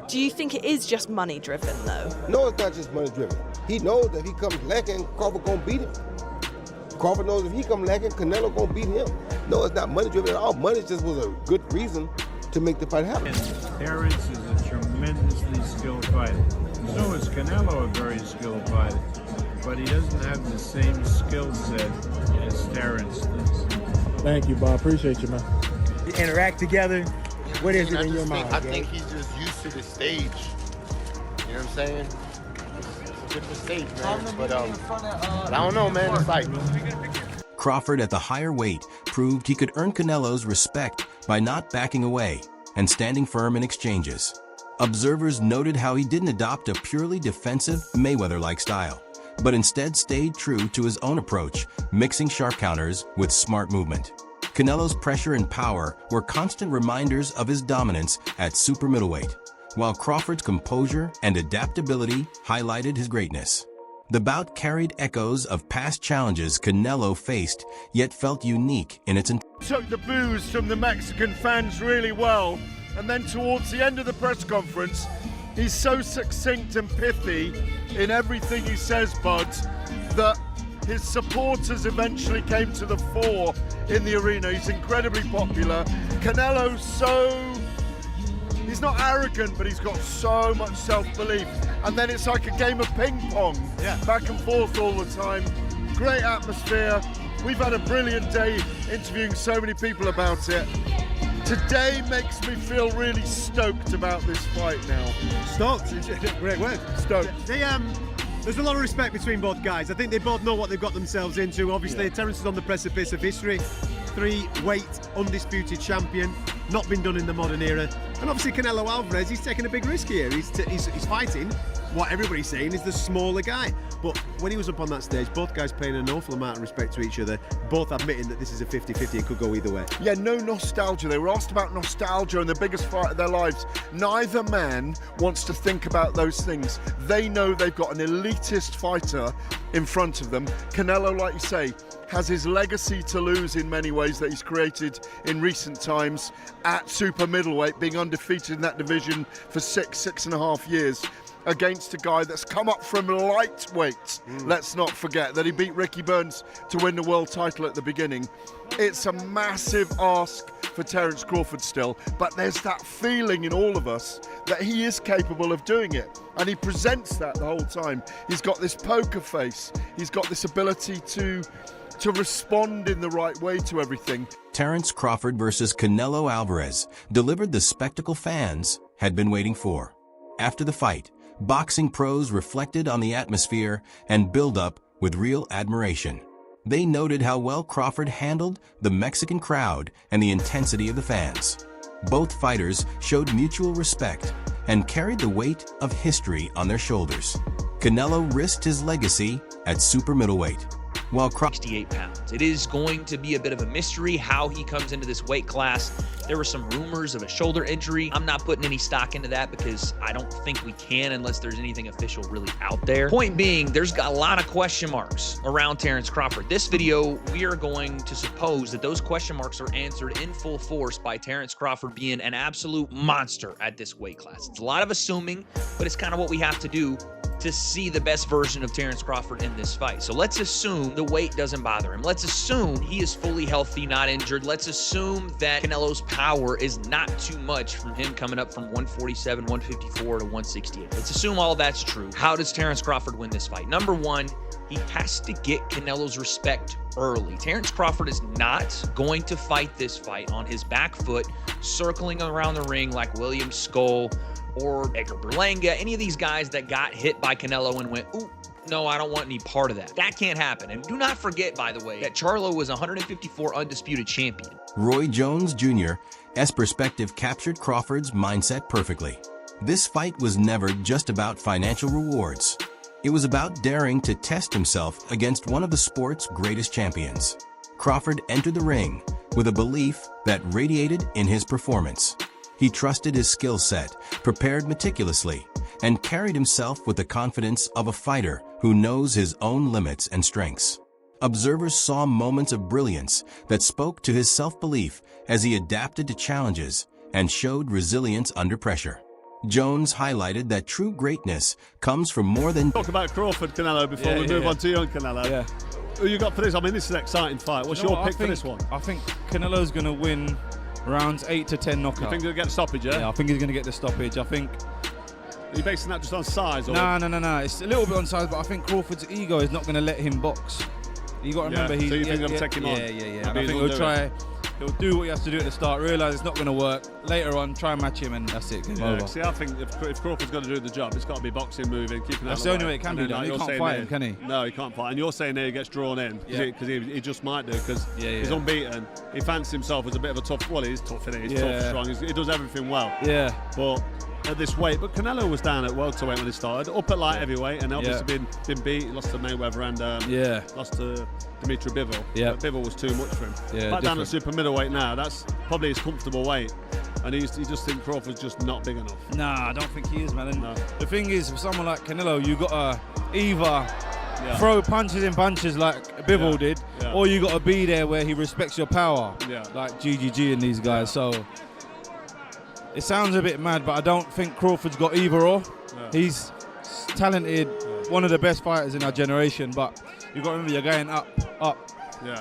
Do you think it is just money driven though? No, it's not just money driven. He knows that if he comes lacking, Crawford gonna beat him. Crawford knows if he comes lacking, Canelo gonna beat him. No, it's not money driven at all. Money just was a good reason to make the fight happen. Terence is a tremendously skilled fighter. So is Canelo a very skilled fighter, but he doesn't have the same skill set as Terence does. Thank you, Bob. Appreciate you, man. You interact together. What is it in your mind? I think he's just used to the stage. You know what I'm saying? It's a different stage, man. But I don't know, man. It's like Crawford at the higher weight proved he could earn Canelo's respect by not backing away and standing firm in exchanges. Observers noted how he didn't adopt a purely defensive Mayweather-like style, but instead stayed true to his own approach, mixing sharp counters with smart movement. Canelo's pressure and power were constant reminders of his dominance at super middleweight, while Crawford's composure and adaptability highlighted his greatness. The bout carried echoes of past challenges Canelo faced, yet felt unique in its took the boos from the Mexican fans really well, and then towards the end of the press conference, he's so succinct and pithy in everything he says, Bud, that his supporters eventually came to the fore in the arena. He's incredibly popular. Canelo's he's not arrogant, but he's got so much self-belief. And then it's like a game of ping pong, back and forth all the time. Great atmosphere. We've had a brilliant day interviewing so many people about it. Today makes me feel really stoked about this fight now. Stoked, great word. Stoked. There's a lot of respect between both guys. I think they both know what they've got themselves into. Obviously, Terence is on the precipice of history. 3-weight undisputed champion, not been done in the modern era. And obviously Canelo Alvarez, he's taking a big risk here. He's fighting what everybody's saying is the smaller guy. But when he was up on that stage, both guys paying an awful amount of respect to each other, both admitting that this is a 50-50 and could go either way. Yeah, no nostalgia. They were asked about nostalgia and the biggest fight of their lives. Neither man wants to think about those things. They know they've got an elitist fighter in front of them. Canelo, like you say, has his legacy to lose in many ways that he's created in recent times at super middleweight, being undefeated in that division for 6.5 years. Against a guy that's come up from lightweight. Let's not forget that he beat Ricky Burns to win the world title at the beginning. It's a massive ask for Terence Crawford still, but there's that feeling in all of us that he is capable of doing it. And he presents that the whole time. He's got this poker face. He's got this ability to respond in the right way to everything. Terence Crawford versus Canelo Alvarez delivered the spectacle fans had been waiting for. After the fight, boxing pros reflected on the atmosphere and build-up with real admiration. They noted how well Crawford handled the Mexican crowd and the intensity of the fans. Both fighters showed mutual respect and carried the weight of history on their shoulders. Canelo risked his legacy at super middleweight, while 68 pounds. It is going to be a bit of a mystery how he comes into this weight class. There were some rumors of a shoulder injury. I'm not putting any stock into that because I don't think we can unless there's anything official really out there. Point being, there's got a lot of question marks around Terence Crawford. This video, we are going to suppose that those question marks are answered in full force by Terence Crawford being an absolute monster at this weight class. It's a lot of assuming, but it's kind of what we have to do to see the best version of Terence Crawford in this fight. So let's assume the weight doesn't bother him. Let's assume he is fully healthy, not injured. Let's assume that Canelo's power is not too much from him coming up from 147, 154 to 168. Let's assume all that's true. How does Terence Crawford win this fight? Number one, he has to get Canelo's respect early. Terence Crawford is not going to fight this fight on his back foot, circling around the ring like William Skull or Edgar Berlanga, any of these guys that got hit by Canelo and went, ooh, no, I don't want any part of that. That can't happen. And do not forget, by the way, that Charlo was 154 undisputed champion. Roy Jones Jr.'s perspective captured Crawford's mindset perfectly. This fight was never just about financial rewards. It was about daring to test himself against one of the sport's greatest champions. Crawford entered the ring with a belief that radiated in his performance. He trusted his skill set, prepared meticulously, and carried himself with the confidence of a fighter who knows his own limits and strengths. Observers saw moments of brilliance that spoke to his self-belief as he adapted to challenges and showed resilience under pressure. Jones highlighted that true greatness comes from more than... Talk about Crawford, Canelo, before we move on to you and Canelo. Yeah. Who you got for this? I mean, this is an exciting fight. What's your pick for this one? I think Canelo's going to win rounds 8 to 10 knockout. You think he'll get the stoppage, yeah? Yeah, I think he's going to get the stoppage. I think... Are you basing that just on size? Or? No. It's a little bit on size, but I think Crawford's ego is not going to let him box. You got to remember, so you think I'm taking him on? Yeah. And I think he'll do what he has to do at the start, realise it's not going to work. Later on, try and match him, and that's it. Game over. See, I think if Crawford's got to do the job, it's got to be boxing, moving, keeping that. That's the only way it can be done. He can't fight him, can he? No, he can't fight. And you're saying there he gets drawn in because he just might do because he's unbeaten. He fancies himself as a bit of a tough. Well, he's tough, isn't he? He's tough, strong. He does everything well. Yeah. But at this weight, but Canelo was down at welterweight when he started, up at light heavyweight, and obviously been beat. He lost to Mayweather and lost to Dimitri Bivol. Yeah, but Bivol was too much for him. Yeah, back down at super middleweight now. That's probably his comfortable weight, and he just think Crawford's just not big enough. Nah, I don't think he is, man. And the thing is, for someone like Canelo, you got to either throw punches in bunches like Bivol did, or you got to be there where he respects your power, like GGG and these guys. So. It sounds a bit mad, but I don't think Crawford's got either or. He's talented, one of the best fighters in our generation, but you've got to remember you're going up.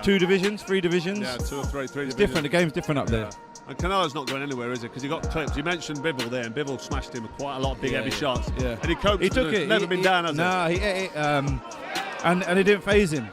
2 divisions, 3 divisions. Yeah, 2 or 3 it's divisions. Different, the game's different up there. And Canelo's not going anywhere, is it? Because he got clips. You mentioned Bivol there, and Bivol smashed him with quite a lot of big, heavy shots. Yeah. And he coped. He took it. Never been down, has Nah, he ate it. And it didn't phase him.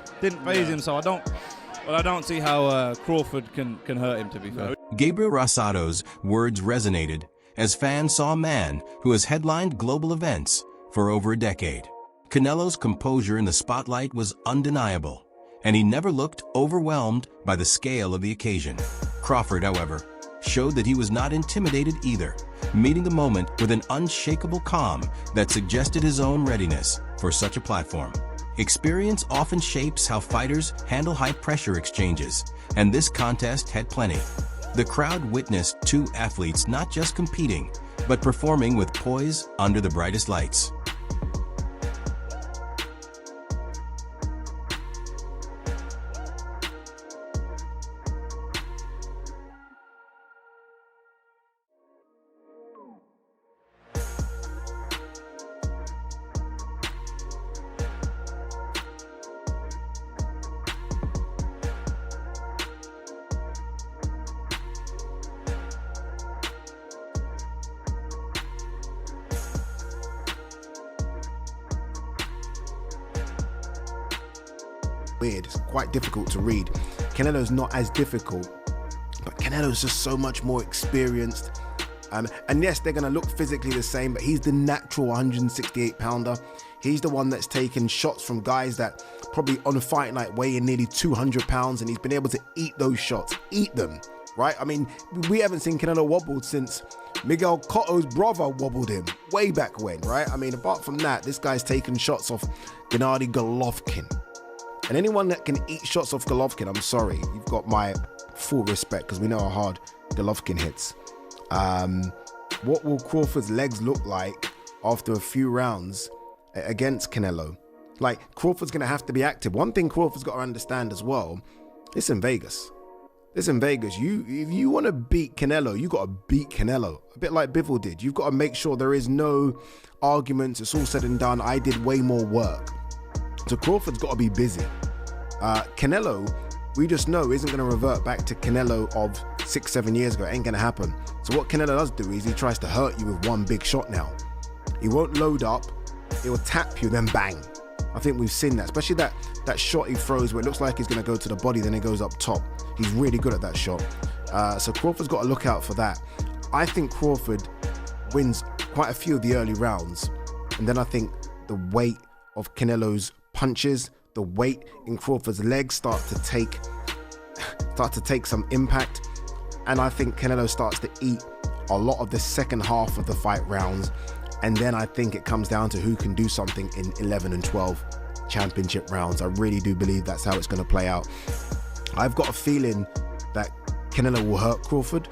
So I don't see how Crawford can hurt him, to be fair. Gabriel Rosado's words resonated as fans saw a man who has headlined global events for over a decade. Canelo's composure in the spotlight was undeniable, and he never looked overwhelmed by the scale of the occasion. Crawford, however, showed that he was not intimidated either, meeting the moment with an unshakable calm that suggested his own readiness for such a platform. Experience often shapes how fighters handle high-pressure exchanges, and this contest had plenty. The crowd witnessed 2 athletes not just competing, but performing with poise under the brightest lights. Weird. It's quite difficult to read. Canelo's not as difficult, but Canelo's just so much more experienced. And yes, they're going to look physically the same, but he's the natural 168 pounder. He's the one that's taken shots from guys that probably on a fight night weigh in nearly 200 pounds, and he's been able to eat those shots, eat them, right? I mean, we haven't seen Canelo wobbled since Miguel Cotto's brother wobbled him way back when, right? I mean, apart from that, this guy's taken shots off Gennady Golovkin. And anyone that can eat shots off Golovkin, I'm sorry, you've got my full respect, because we know how hard Golovkin hits. What will Crawford's legs look like after a few rounds against Canelo? Like, Crawford's going to have to be active. One thing Crawford's got to understand as well, it's in Vegas. If you want to beat Canelo, you got to beat Canelo. A bit like Bivol did. You've got to make sure there is no arguments. It's all said and done. I did way more work. So Crawford's got to be busy. Canelo, we just know, isn't going to revert back to Canelo of 6-7 years ago. It ain't going to happen. So what Canelo does do is he tries to hurt you with one big shot now. He won't load up. He'll tap you, then bang. I think we've seen that, especially that shot he throws where it looks like he's going to go to the body, then it goes up top. He's really good at that shot. So Crawford's got to look out for that. I think Crawford wins quite a few of the early rounds. And then I think the weight of Canelo's punches, the weight in Crawford's legs start to take some impact, and I think Canelo starts to eat a lot of the second half of the fight rounds, and then I think it comes down to who can do something in 11 and 12 championship rounds. I really do believe that's how it's going to play out. I've got a feeling that Canelo will hurt Crawford.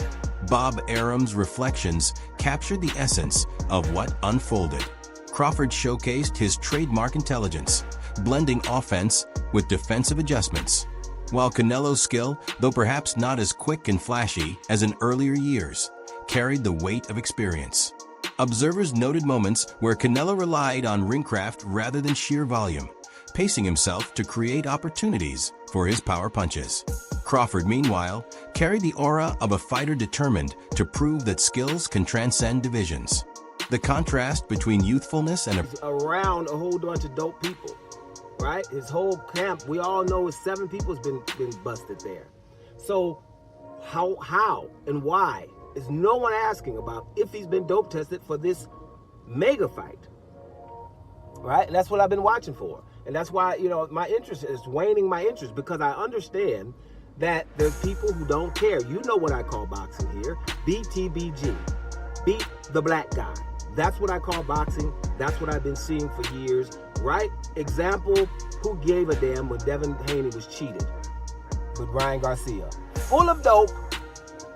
Bob Arum's reflections captured the essence of what unfolded. Crawford showcased his trademark intelligence, blending offense with defensive adjustments, while Canelo's skill, though perhaps not as quick and flashy as in earlier years, carried the weight of experience. Observers noted moments where Canelo relied on ringcraft rather than sheer volume, pacing himself to create opportunities for his power punches. Crawford, meanwhile, carried the aura of a fighter determined to prove that skills can transcend divisions. The contrast between youthfulness and around a whole bunch of dope people, right? His whole camp, we all know, is 7 people's been busted there. So how and why is no one asking about if he's been dope tested for this mega fight, right? And that's what I've been watching for. And that's why, you know, my interest is waning, my interest, because I understand that there's people who don't care. You know what I call boxing here, BTBG, beat the black guy. That's what I call boxing. That's what I've been seeing for years, right? Example, who gave a damn when Devin Haney was cheated with Ryan Garcia? Full of dope.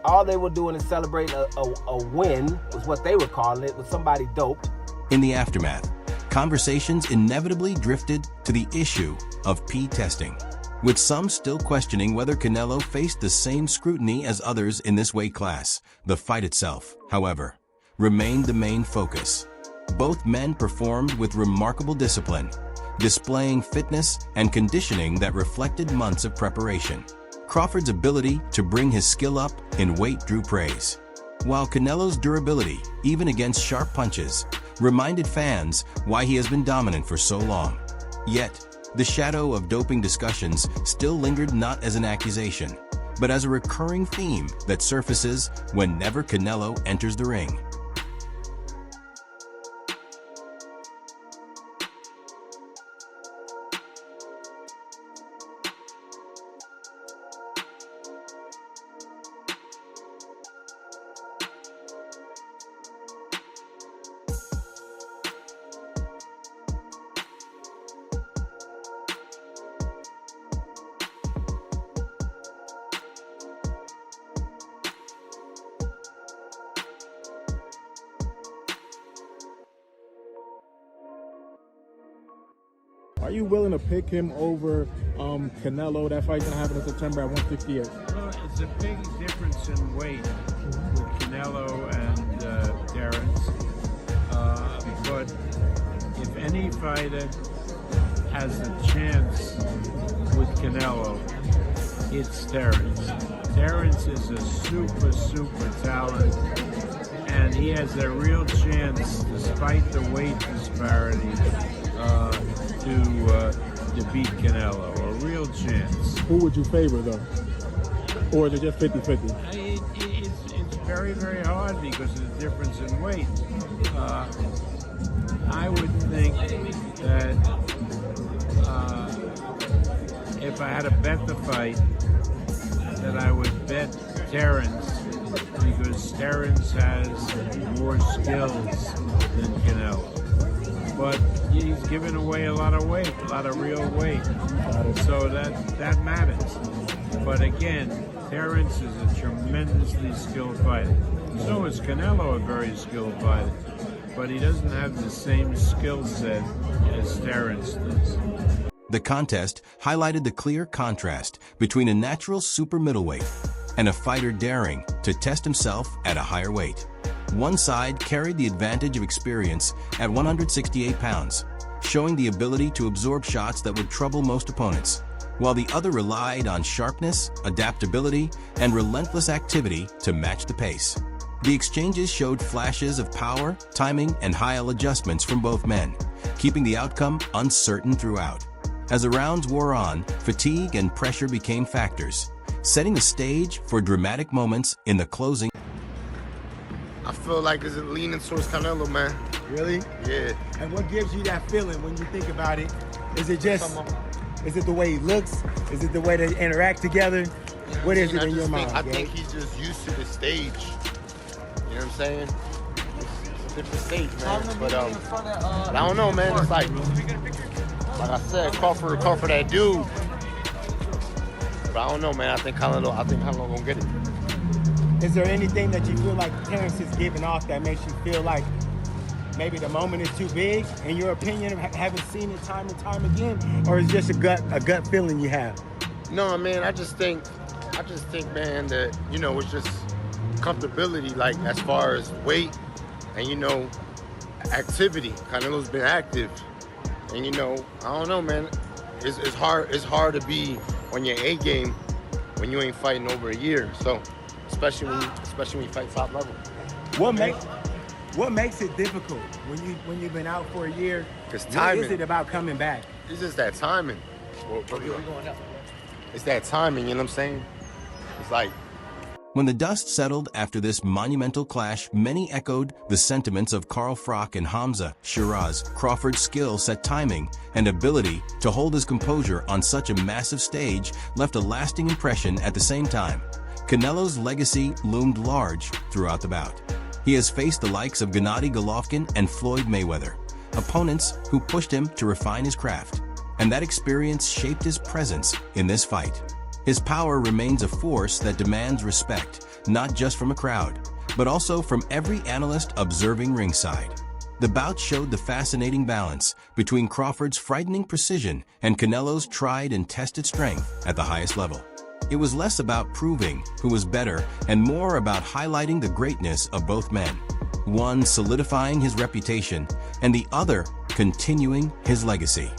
All they were doing is celebrating a win, was what they were calling it, with somebody doped. In the aftermath, conversations inevitably drifted to the issue of P testing, with some still questioning whether Canelo faced the same scrutiny as others in this weight class. The fight itself, however, remained the main focus. Both men performed with remarkable discipline, displaying fitness and conditioning that reflected months of preparation. Crawford's ability to bring his skill up in weight drew praise, while Canelo's durability, even against sharp punches, reminded fans why he has been dominant for so long. Yet, the shadow of doping discussions still lingered not as an accusation, but as a recurring theme that surfaces whenever Canelo enters the ring. Are you willing to pick him over Canelo? That fight's gonna happen in September at 158. Well, it's a big difference in weight with Canelo and Terence. But if any fighter has a chance with Canelo, it's Terence. Terence is a super talent, and he has a real chance, despite the weight disparity, to beat Canelo, a real chance. Who would you favor, though? Or is it just 50-50? It's very hard because of the difference in weight. I would think that if I had to bet the fight, that I would bet Terence, because Terence has more skills than Canelo. But he's given away a lot of weight, a lot of real weight, so that matters. But again, Terence is a tremendously skilled fighter. So is Canelo, a very skilled fighter, but he doesn't have the same skill set as Terence does. The contest highlighted the clear contrast between a natural super middleweight and a fighter daring to test himself at a higher weight. One side carried the advantage of experience at 168 pounds, showing the ability to absorb shots that would trouble most opponents, while the other relied on sharpness, adaptability, and relentless activity to match the pace. The exchanges showed flashes of power, timing, and high-level adjustments from both men, keeping the outcome uncertain throughout. As the rounds wore on, fatigue and pressure became factors, setting the stage for dramatic moments in the closing. I feel like it's leaning towards Canelo, man. Really? Yeah. And what gives you that feeling when you think about it? Is it just, is it the way he looks? Is it the way they interact together? What is it in your mind? I think he's just used to the stage. You know what I'm saying? It's a different stage, man. But I don't know, man. It's like I said, Crawford that dude. But I don't know, man. I think Canelo gonna get it. Is there anything that you feel like Terence is giving off that makes you feel like maybe the moment is too big, in your opinion, having seen it time and time again, or is it just a gut feeling you have? No, man. I just think, man, that it's just comfortability. Like as far as weight, and activity. Canelo's been active, and I don't know, man. It's hard to be on your A game when you ain't fighting over a year. So, especially when you fight top level. What makes it difficult when you've been out for a year? Because timing. What is it about coming back? It's just that timing. It's that timing, you know what I'm saying? It's like. When the dust settled after this monumental clash, many echoed the sentiments of Carl Froch and Hamza Shiraz. Crawford's skill set timing and ability to hold his composure on such a massive stage left a lasting impression. At the same time, Canelo's legacy loomed large throughout the bout. He has faced the likes of Gennady Golovkin and Floyd Mayweather, opponents who pushed him to refine his craft, and that experience shaped his presence in this fight. His power remains a force that demands respect, not just from a crowd, but also from every analyst observing ringside. The bout showed the fascinating balance between Crawford's frightening precision and Canelo's tried and tested strength at the highest level. It was less about proving who was better and more about highlighting the greatness of both men, one solidifying his reputation and the other continuing his legacy.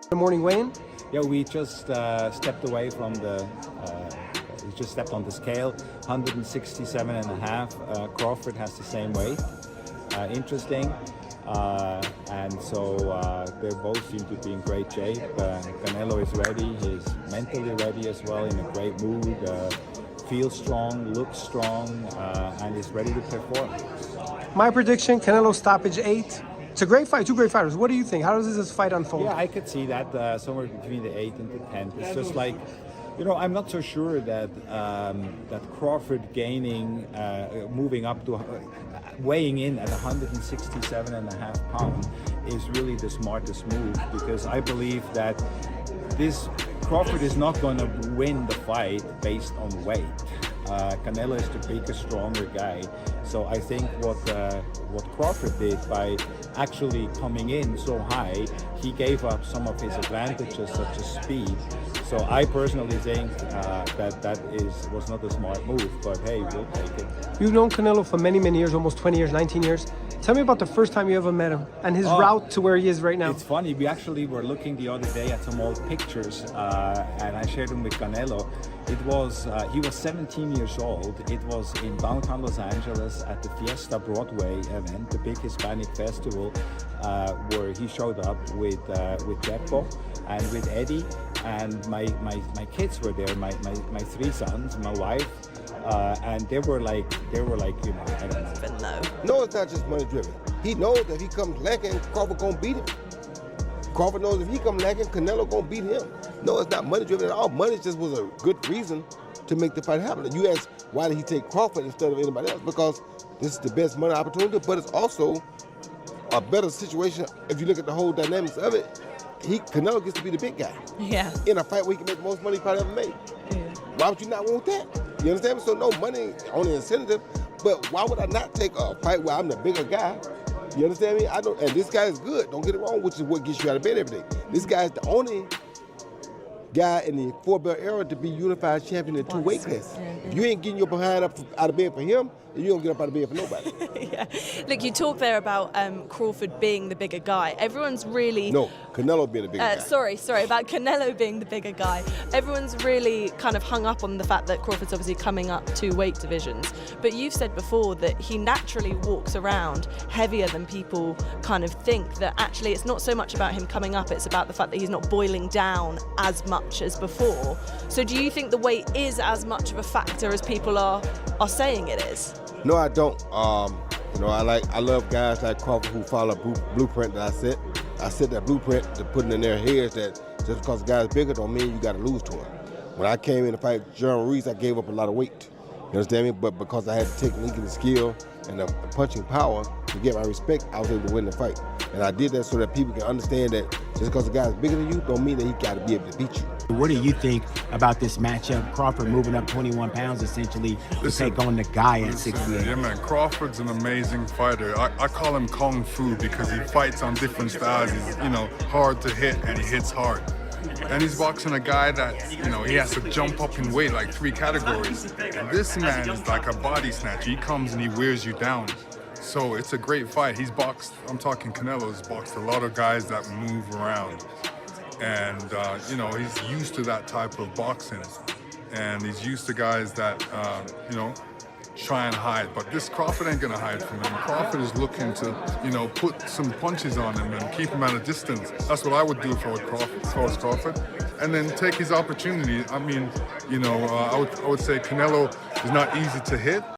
Good morning, Wayne. Yeah, we just stepped away from we just stepped on the scale, 167.5. Crawford has the same weight. Interesting. And so they both seem to be in great shape. Canelo is ready. He's mentally ready as well, in a great mood. Feels strong, looks strong, and is ready to perform. My prediction, Canelo stoppage 8. It's a great fight, two great fighters. What do you think? How does this fight unfold? Yeah, I could see that somewhere between the 8th and the 10th. It's just like, I'm not so sure that that Crawford moving up to weighing in at 167.5 pounds is really the smartest move, because I believe that Crawford is not going to win the fight based on weight. Canelo is the bigger, stronger guy. So I think what Crawford did by actually coming in so high, he gave up some of his advantages, such as speed. So I personally think that was not a smart move, but hey, we'll take it. You've known Canelo for many, many years, almost 20 years, 19 years. Tell me about the first time you ever met him and his route to where he is right now. It's funny, we actually were looking the other day at some old pictures, and I shared them with Canelo. It was, he was 17 years old. It was in downtown Los Angeles at the Fiesta Broadway event, the big Hispanic festival, where he showed up with Jeppo and with Eddie, and my kids were there, my 3 sons, my wife, and they were like, I don't know. No, it's not just money driven. He knows that if he comes lacking, Crawford gonna beat him. Crawford knows if he comes lacking, Canelo gonna beat him. No, it's not money driven at all. Money just was a good reason to make the fight happen. And you ask, why did he take Crawford instead of anybody else? Because this is the best money opportunity, but it's also a better situation if you look at the whole dynamics of it. Canelo gets to be the big guy. Yeah. In a fight where he can make the most money he probably ever made. Yeah. Why would you not want that? You understand? So no, money only incentive, but why would I not take a fight where I'm the bigger guy? You understand me? And this guy is good, don't get it wrong, which is what gets you out of bed every day. This guy is the only guy in the 4-belt era to be unified champion in 2 weight classes. If you ain't getting your behind up out of bed for him, then you don't get up out of bed for nobody. Yeah. Look, you talk there about Crawford being the bigger guy. Everyone's really... No, Canelo being the bigger guy. Sorry, about Canelo being the bigger guy. Everyone's really kind of hung up on the fact that Crawford's obviously coming up 2 weight divisions. But you've said before that he naturally walks around heavier than people kind of think, that actually it's not so much about him coming up, it's about the fact that he's not boiling down as much as before. So do you think the weight is as much of a factor as people are saying it is? No, I don't. I love guys like Crawford who follow a blueprint that I set. I set that blueprint to put in their heads that just because the guy's bigger don't mean you got to lose to him. When I came in to fight Jerome Ruiz, I gave up a lot of weight. You understand me? But because I had the technique and the skill and the punching power, to get my respect, I was able to win the fight. And I did that so that people can understand that just because a guy's bigger than you don't mean that he got to be able to beat you. What do you think about this matchup? Crawford moving up 21 pounds essentially to take on the guy at 68. Yeah, man, Crawford's an amazing fighter. I call him Kung Fu because he fights on different styles. He's, hard to hit and he hits hard. And he's boxing a guy that, he has to jump up in weight like 3 categories. And this man is like a body snatcher. He comes and he wears you down. So it's a great fight. He's boxed, I'm talking Canelo's boxed a lot of guys that move around. And, he's used to that type of boxing. And he's used to guys that, try and hide. But this Crawford ain't gonna hide from him. Crawford is looking to, put some punches on him and keep him at a distance. That's what I would do if I was Crawford. And then take his opportunity. I mean, I would say Canelo is not easy to hit.